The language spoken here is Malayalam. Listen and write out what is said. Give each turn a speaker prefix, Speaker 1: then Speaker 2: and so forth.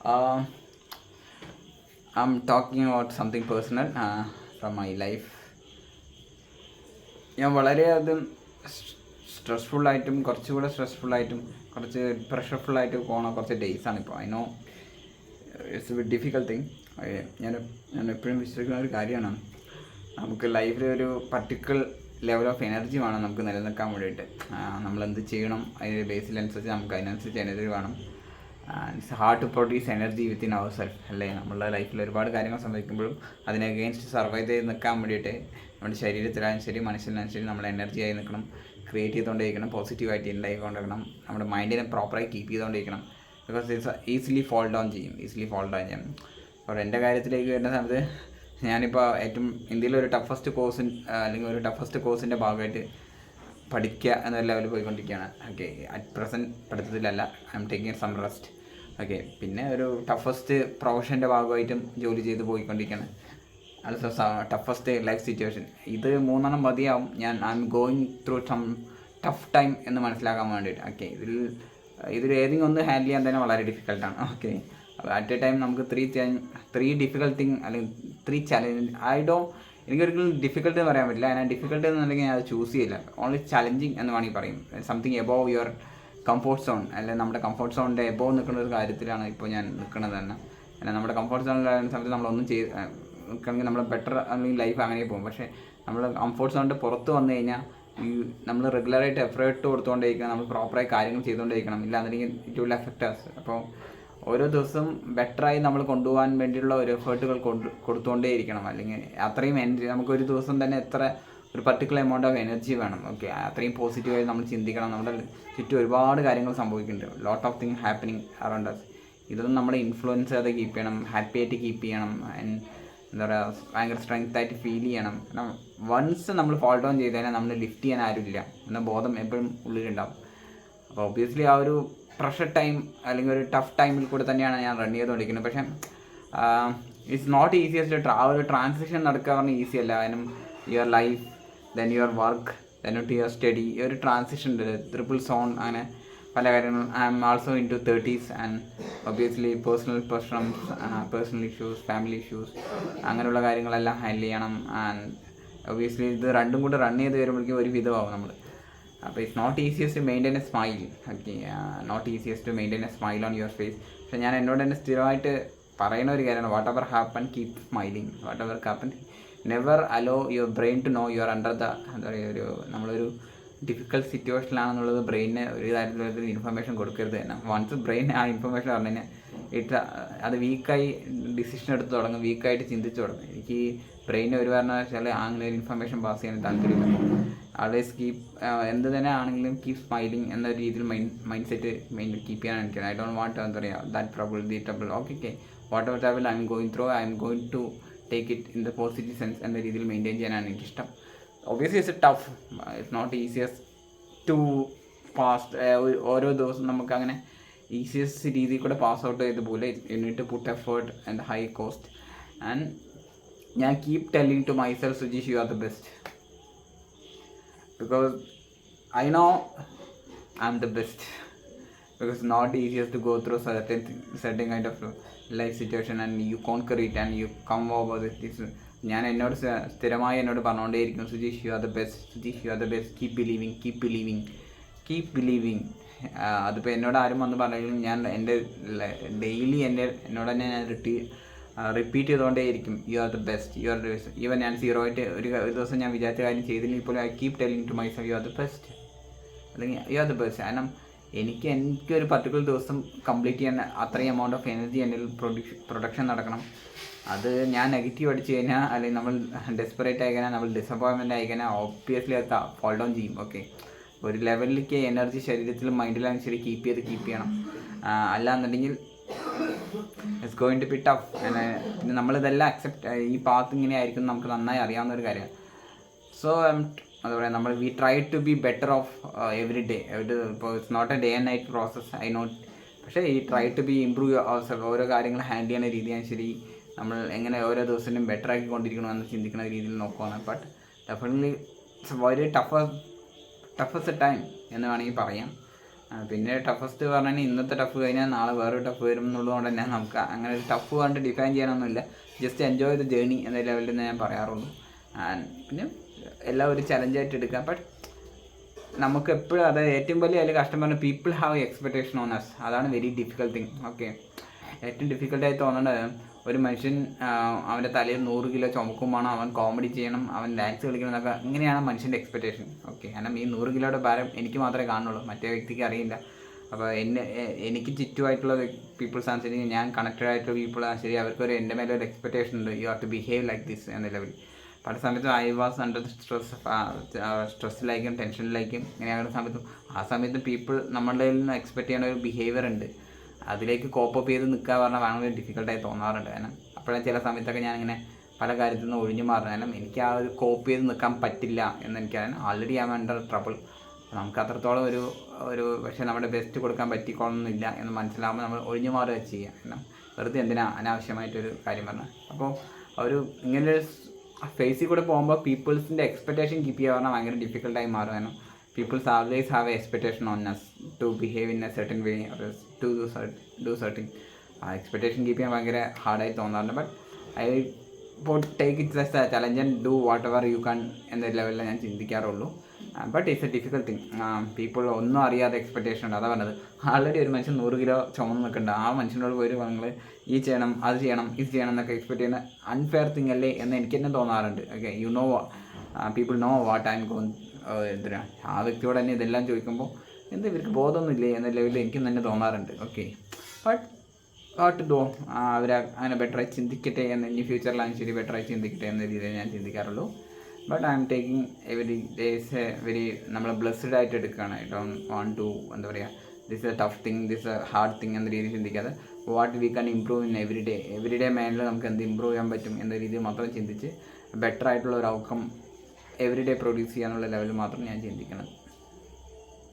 Speaker 1: Uh, I'm talking about something personal from my life. ഞാൻ വളരെയധികം സ്ട്രെസ്ഫുള്ളായിട്ടും കുറച്ചുകൂടെ സ്ട്രെസ്ഫുള്ളായിട്ടും കുറച്ച് പ്രഷർഫുള്ളായിട്ട് പോകുന്ന കുറച്ച് ഡേയ്സാണ് ഇപ്പോൾ. I know it's a difficult thing. ഞാൻ എപ്പോഴും വിശ്വസിക്കുന്ന ഒരു കാര്യമാണ്, നമുക്ക് ലൈഫിൽ ഒരു പർട്ടിക്കുലർ ലെവൽ ഓഫ് എനർജി വേണം നമുക്ക് നിലനിൽക്കാൻ വേണ്ടിയിട്ട്. നമ്മളെന്ത് ചെയ്യണം അതിൻ്റെ ബേസിലനുസരിച്ച് നമുക്ക് അതിനനുസരിച്ച് എനർജി വേണം. It's hard to produce energy within our self അല്ലേ. നമ്മളുടെ ലൈഫിൽ ഒരുപാട് കാര്യങ്ങൾ സംഭവിക്കുമ്പോഴും അതിനെ അഗെയിൻസ്റ്റ് സർവൈവ് ചെയ്ത് നിൽക്കാൻ വേണ്ടിയിട്ട് നമ്മുടെ ശരീരത്തിലായാലും ശരി മനസ്സിലായാലും ശരി നമ്മൾ എനർജി ആയി നിൽക്കണം, ക്രിയേറ്റ് ചെയ്തുകൊണ്ടിരിക്കണം, പോസിറ്റീവായിട്ട് ഉണ്ടായിക്കൊണ്ടിരിക്കണം, നമ്മുടെ മൈൻഡിനെ പ്രോപ്പറായി കീപ്പ് ചെയ്തുകൊണ്ടിരിക്കണം. Because it's easily fall down ചെയ്യും. അപ്പോൾ എൻ്റെ കാര്യത്തിലേക്ക് വരുന്ന സമയത്ത് ഞാനിപ്പോൾ ഏറ്റവും ഇന്ത്യയിലൊരു ടഫസ്റ്റ് കോഴ്സ് അല്ലെങ്കിൽ ഒരു ടഫസ്റ്റ് കോഴ്സിൻ്റെ ഭാഗമായിട്ട് പഠിക്കുക എന്നൊരു ലെവലിൽ പോയിക്കൊണ്ടിരിക്കുകയാണ്. ഓക്കെ, അറ്റ് പ്രസൻറ്റ് പഠിത്തത്തിലല്ല, I'm taking some rest. Okay, പിന്നെ ഒരു ടഫസ്റ്റ് പ്രൊഫഷൻ്റെ ഭാഗമായിട്ടും ജോലി ചെയ്ത് പോയിക്കൊണ്ടിരിക്കുകയാണ്. Also toughest life situation. ഇത് 3 മതിയാവും. I M going through some tough time എന്ന് മനസ്സിലാക്കാൻ വേണ്ടിയിട്ട്. ഓക്കെ, ഇതിൽ ഏതെങ്കിലും ഒന്ന് ഹാൻഡിൽ ചെയ്യാൻ തന്നെ വളരെ ഡിഫിക്കൽട്ടാണ്. ഓക്കെ, അറ്റ് എ ടൈം നമുക്ക് ത്രീ ഡിഫിക്കൽട്ട് തിങ് അല്ലെങ്കിൽ 3 ചലഞ്ച് എനിക്കൊരിക്കലും ഡിഫിക്കൽട്ട് എന്ന് പറയാൻ പറ്റില്ല. ഞാൻ ഡിഫിക്കൽട്ട് എന്നുണ്ടെങ്കിൽ ഞാൻ അത് ചൂസ് ചെയ്യില്ല. ഓൺലി ചലഞ്ചിങ് എന്ന് വേണമെങ്കിൽ പറയും. Something above your comfort zone, അല്ലെങ്കിൽ നമ്മുടെ കംഫോർട്ട് സോണിൻ്റെ എബോവ് നിൽക്കുന്ന ഒരു കാര്യത്തിലാണ് ഇപ്പോൾ ഞാൻ നിൽക്കുന്നത് തന്നെ. അല്ല, നമ്മുടെ കംഫോർട്ട് സോണിലായിരുന്ന സമയത്ത് നമ്മളൊന്നും നിൽക്കണമെങ്കിൽ നമ്മൾ ബെറ്റർ അല്ലെങ്കിൽ ലൈഫ് അങ്ങനെ പോകും. പക്ഷേ നമ്മൾ കംഫോർട്ട് സോണിൻ്റെ പുറത്ത് വന്നു കഴിഞ്ഞാൽ നമ്മൾ റെഗുലറായിട്ട് എഫേർട്ട് കൊടുത്തുകൊണ്ടേയിരിക്കണം, നമ്മൾ പ്രോപ്പറായി കാര്യങ്ങൾ ചെയ്തുകൊണ്ടേയിരിക്കണം. ഇല്ലാന്നുണ്ടെങ്കിൽ ഇറ്റ് വിൽ എഫക്റ്റ് അസ്. അപ്പോൾ ഓരോ ദിവസവും ബെറ്ററായി നമ്മൾ കൊണ്ടുപോകാൻ വേണ്ടിയുള്ള ഒരു എഫേർട്ടുകൾ കൊടുത്തുകൊണ്ടേ ഇരിക്കണം. അല്ലെങ്കിൽ അത്രയും എനർജി നമുക്കൊരു ദിവസം തന്നെ ഒരു പർട്ടിക്കുലർ എമൗണ്ട് ഓഫ് എനർജി വേണം. ഓക്കെ, അത്രയും പോസിറ്റീവായി നമ്മൾ ചിന്തിക്കണം. നമ്മുടെ ചുറ്റും ഒരുപാട് കാര്യങ്ങൾ സംഭവിക്കുന്നുണ്ട്, lot of thing happening around us. ഇതൊന്നും നമ്മളെ ഇൻഫ്ലുവൻസ് ചെയ്ത് കീപ്പ് ചെയ്യണം, ഹാപ്പി ആയിട്ട് കീപ്പ് ചെയ്യണം, എന്താ പറയുക, ഭയങ്കര സ്ട്രെങ്ത് ആയിട്ട് ഫീൽ ചെയ്യണം. കാരണം വൺസ് നമ്മൾ ഫോൾ ഡൗൺ ചെയ്ത് കഴിഞ്ഞാൽ നമ്മൾ ലിഫ്റ്റ് ചെയ്യാൻ ആരുമില്ല എന്ന ബോധം എപ്പോഴും ഉള്ളിലുണ്ടാവും. അപ്പോൾ ഒബ്വിയസ്ലി ആ ഒരു പ്രഷർ ടൈം അല്ലെങ്കിൽ ഒരു ടഫ് ടൈമിൽ കൂടെ തന്നെയാണ് ഞാൻ റൺ ചെയ്തുകൊണ്ടിരിക്കുന്നത്. പക്ഷേ ഇറ്റ്സ് നോട്ട് ഈസിയസ്റ്റ്. ആ ഒരു ട്രാൻസിഷൻ നടക്കുക പറഞ്ഞാൽ ഈസി അല്ല. അതിനും your life, then your work, then to your study, ഈ ഒരു ട്രാൻസിഷൻ ഉണ്ട്, ട്രിപ്പിൾ സോൺ, അങ്ങനെ പല കാര്യങ്ങളും. I'm also into 30s and obviously personal പ്രശ്നംസ്, പേഴ്സണൽ ഇഷ്യൂസ്, ഫാമിലി ഇഷ്യൂസ്, അങ്ങനെയുള്ള കാര്യങ്ങളെല്ലാം ഹാൻഡിൽ ചെയ്യണം. ആൻഡ് ഒബ്വിയസ്ലി ഇത് രണ്ടും കൂടെ റൺ ചെയ്ത് വരുമ്പോഴേക്കും ഒരു വിധമാവും നമ്മൾ. അപ്പോൾ it's not easiest to maintain a smile. Okay, not easiest to maintain a smile on your face. പക്ഷേ ഞാൻ എന്നോട് തന്നെ സ്ഥിരമായിട്ട് പറയുന്ന ഒരു കാര്യമാണ്, whatever happen keep smiling. Whatever happen never allow your brain to know your under the, എന്താ പറയുക, നമ്മളൊരു ഡിഫിക്കൽട്ട് സിറ്റുവേഷനിലാണെന്നുള്ളത് ബ്രെയിനിന് ഒരു കാര്യത്തിലൊരു ഇൻഫർമേഷൻ കൊടുക്കരുത് തന്നെ. വൺസ് ബ്രെയിൻ ആ ഇൻഫർമേഷൻ പറഞ്ഞു കഴിഞ്ഞാൽ അത് വീക്കായി ഡിസിഷൻ എടുത്ത് തുടങ്ങും, വീക്കായിട്ട് ചിന്തിച്ച് തുടങ്ങും. എനിക്ക് ഈ ബ്രെയിന് ഒരു കാരണവശാൽ അങ്ങനെ ഒരു ഇൻഫർമേഷൻ പാസ് ചെയ്യാൻ താല്പര്യമില്ല. ആൾവേസ് കീപ്പ്, എന്ത് തന്നെ ആണെങ്കിലും കീപ് സ്മൈലിങ് എന്ന രീതിയിൽ മൈൻഡ് സെറ്റ് കീപ്പ് ചെയ്യാൻ എനിക്ക്. ഐ ഡോണ്ട് വാണ്ട്, എന്താ പറയുക, that trouble. Okay, whatever trouble I M going through, I M going to take it in the positive sense എന്ന രീതിയിൽ മെയിൻറ്റെയിൻ ചെയ്യാനാണ് എനിക്കിഷ്ടം. Obviously it's tough, it's not easiest to pass. ഓരോ ദിവസം നമുക്ക് അങ്ങനെ ഈസിയസ്റ്റ് രീതിയിൽ കൂടെ പാസ് ഔട്ട് ചെയ്ത് പോലെ you need to put effort and high cost. And ഞാൻ keep telling to myself, Sujeesh, you are the best. Because I know I'm the best. Because it's not easiest to go through certain kind of life situation and you conquer it and you come over with this. ഞാൻ എന്നോട് സ്ഥിരമായി എന്നോട് പറഞ്ഞുകൊണ്ടേയിരിക്കും, Sujeesh, you are the best, Sujeesh, you are the best, keep believing. അതിപ്പോൾ എന്നോട് ആരും വന്ന് പറഞ്ഞെങ്കിലും ഞാൻ എൻ്റെ ഡെയിലി എന്നോട് തന്നെ ഞാൻ റിപ്പീറ്റ് ചെയ്തുകൊണ്ടേയിരിക്കും, you are the best, you are the best. Even ഞാൻ 0 ആയിട്ട് ഒരു ദിവസം ഞാൻ വിചാരിച്ച കാര്യം ചെയ്തില്ലെങ്കിൽ ഇപ്പോൾ I keep telling to myself, you are the best, അല്ലെങ്കിൽ യു ആർ ദ ബെസ്റ്റ്. കാരണം എനിക്കൊരു പർട്ടിക്കുലർ ദിവസം കംപ്ലീറ്റ് ചെയ്യാൻ അത്രയും എമൗണ്ട് ഓഫ് എനർജി എൻ്റെ പ്രൊഡക്ഷൻ നടക്കണം. അത് ഞാൻ നെഗറ്റീവ് അടിച്ച് കഴിഞ്ഞാൽ, അല്ലെങ്കിൽ നമ്മൾ ഡെസ്പറേറ്റ് ആയി കഴിഞ്ഞാൽ, നമ്മൾ ഡിസപ്പോയിൻമെൻ്റ് ആയി കഴിഞ്ഞാൽ ഒബ്വിയസ്ലി അത് ഫോൾ ഡൗൺ ചെയ്യും. ഓക്കെ, ഒരു ലെവലിലേക്ക് എനർജി ശരീരത്തിലും മൈൻഡിലും ശരി കീപ്പ് ചെയ്യണം. അല്ലാന്നുണ്ടെങ്കിൽ it's going to be tough. പിന്നെ നമ്മളിതെല്ലാം അക്സെപ്റ്റ്, ഈ പാത്ത് ഇങ്ങനെ ആയിരിക്കും നമുക്ക് നന്നായി അറിയാവുന്ന ഒരു കാര്യമാണ്. സോ എന്താ പറയുക, നമ്മൾ we try to be better of every day. ഇപ്പോൾ it's not a day and night process, I not. പക്ഷേ ഈ try to be improve ourself. ഓരോ കാര്യങ്ങൾ ഹാൻഡിൽ ചെയ്യുന്ന രീതിയാണ് ശരി, നമ്മൾ എങ്ങനെ ഓരോ ദിവസവും ബെറ്റർ ആക്കിക്കൊണ്ടിരിക്കണമെന്ന് ചിന്തിക്കുന്ന രീതിയിൽ നോക്കുകയാണ്. But definitely it's very toughest time എന്ന് വേണമെങ്കിൽ പറയാം. പിന്നെ ടഫസ്റ്റ് പറഞ്ഞാൽ ഇന്നത്തെ ടഫ് കഴിഞ്ഞാൽ നാളെ വേറൊരു ടഫ് വരും എന്നുള്ളതുകൊണ്ട് തന്നെ നമുക്ക് അങ്ങനെ ഒരു ടഫ് കണ്ട് ഡിഫൈൻ ചെയ്യാനൊന്നുമില്ല. ജസ്റ്റ് എൻജോയ് ദ ജേണി എന്ന ലെവലിൽ ഞാൻ പറയാറുള്ളൂ. പിന്നെ എല്ലാം ഒരു ചലഞ്ചായിട്ട് എടുക്കാം. ബട്ട് നമുക്ക് എപ്പോഴും അതായത് ഏറ്റവും വലിയ അതിൽ കഷ്ടം പറഞ്ഞാൽ people have expectation on us. അതാണ് വെരി ഡിഫിക്കൽട്ട് തിങ്. ഓക്കെ, ഏറ്റവും ഡിഫിക്കൽട്ടായി തോന്നുന്നത് ഒരു മനുഷ്യൻ അവൻ്റെ തലയിൽ 100 കിലോ ചുമക്കുമ്പോഴാണ് അവൻ കോമഡി ചെയ്യണം, അവൻ ഡാൻസ് കളിക്കണം എന്നൊക്കെ. ഇങ്ങനെയാണ് മനുഷ്യൻ്റെ എക്സ്പെക്ടേഷൻ. ഓക്കെ, കാരണം ഈ 100 കിലോയുടെ ഭാരം എനിക്ക് മാത്രമേ കാണുള്ളൂ, മറ്റേ വ്യക്തിക്ക് അറിയില്ല. അപ്പോൾ എനിക്ക് ചുറ്റുമായിട്ടുള്ള പീപ്പിൾസാണ് ശരി, ഞാൻ കണക്റ്റഡ് ആയിട്ടുള്ള പീപ്പിളാണ് ശരി, അവർക്കൊരു എൻ്റെ മേലെ ഒരു എക്സ്പെക്ടേഷൻ ഉണ്ട്. You have to behave like this എന്ന ലെവൽ. പല സമയത്തും ഐ വാസ് അണ്ടർ സ്ട്രെസ്സിലായിരിക്കും, ടെൻഷനിലായിരിക്കും. ഇങ്ങനെയാകുന്ന സമയത്തും ആ സമയത്ത് പീപ്പിൾ നമ്മളുടെ നിന്ന് എക്സ്പെക്ട് ചെയ്യുന്ന ഒരു ബിഹേവിയർ ഉണ്ട്. അതിലേക്ക് കോപ്പപ്പ് ചെയ്ത് നിൽക്കുക പറഞ്ഞാൽ ഭയങ്കര ഡിഫിക്കൽട്ടായി തോന്നാറുണ്ട്. കാരണം അപ്പോഴേ ചില സമയത്തൊക്കെ ഞാനിങ്ങനെ പല കാര്യത്തിൽ നിന്ന് ഒഴിഞ്ഞു മാറുന്നത്. കാരണം എനിക്ക് ആ ഒരു കോപ്പി ചെയ്ത് നിൽക്കാൻ പറ്റില്ല എന്നെനിക്കറിയാൻ. Already I am under trouble. നമുക്ക് അത്രത്തോളം ഒരു പക്ഷേ നമ്മുടെ ബെസ്റ്റ് കൊടുക്കാൻ പറ്റിക്കൊള്ളുന്നില്ല എന്ന് മനസ്സിലാകുമ്പോൾ നമ്മൾ ഒഴിഞ്ഞു മാറുക ചെയ്യുക. കാരണം വെറുതെ എന്തിനാ അനാവശ്യമായിട്ടൊരു കാര്യം പറഞ്ഞാൽ. അപ്പോൾ ഒരു ഇങ്ങനൊരു ഫേസിൽ കൂടെ പോകുമ്പോൾ പീപ്പിൾസിൻ്റെ എക്സ്പെക്ടേഷൻ കീപ്പ് ചെയ്യുക പറഞ്ഞാൽ ഭയങ്കര ഡിഫിക്കൽട്ടായി മാറും. കാരണം peoples always have expectation on us to behave in a certain way or to do certain. ആ എക്സ്പെക്ടേഷൻ കീപ്പ് ചെയ്യാൻ ഭയങ്കര ഹാർഡായി തോന്നാറുണ്ട്. ബട്ട് ഐ ഇപ്പോൾ take it's as a challenge and do whatever you can എന്ന ലെവലിൽ ഞാൻ ചിന്തിക്കാറുള്ളൂ. But it's a difficult thing. People ഒന്നും അറിയാതെ എക്സ്പെക്ടേഷൻ ഉണ്ട്. അതാ പറഞ്ഞത്, ആൾറെഡി ഒരു മനുഷ്യൻ 100 കിലോ ചുമന്ന് നിൽക്കുന്നുണ്ട്. ആ മനുഷ്യനോട് പോയി നിങ്ങൾ ഈ ചെയ്യണം, അത് ചെയ്യണം, ഇത് ചെയ്യണം എന്നൊക്കെ എക്സ്പെക്ട് ചെയ്യുന്ന അൺഫെയർ തിങ് അല്ലേ എന്ന് എനിക്ക് തന്നെ തോന്നാറുണ്ട്. Okay, you know people know what I am going. എന്തിനാ ആ വ്യക്തിയോട് തന്നെ ഇതെല്ലാം ചോദിക്കുമ്പോൾ ഇവർക്ക് ബോധമൊന്നുമില്ലേ എന്ന ലെവലിൽ എനിക്കും തന്നെ തോന്നാറുണ്ട്. ഓക്കെ, ബട്ട് വാട്ട് ഡു അവർ അങ്ങനെ ബെറ്ററായി ചിന്തിക്കട്ടെ എന്ന്, ഇനി ഫ്യൂച്ചറിലാണ് ശരി ബെറ്ററായി ചിന്തിക്കട്ടെ എന്ന രീതിയിൽ ഞാൻ ചിന്തിക്കാറുള്ളൂ. But I'm taking every days very നമ്മൾ ബ്ലെസ്ഡ് ആയിട്ട് എടുക്കുകയാണ്. ഐ ഡോണ്ട് വാണ്ട് ടു എന്താ പറയുക this a tough thing, this a hard thing എന്ന രീതിയിൽ ചിന്തിക്കാതെ what we can improve in every day മേനിൽ നമുക്ക് എന്ത് ഇമ്പ്രൂവ് ചെയ്യാൻ പറ്റും എന്ന രീതിയിൽ മാത്രം ചിന്തിച്ച് ബെറ്റർ ആയിട്ടുള്ള ഒരു ഔട്ട്കം എവറി ഡേ പ്രൊഡ്യൂസ് ചെയ്യാനുള്ള ലെവലിൽ മാത്രം ഞാൻ ചിന്തിക്കണം.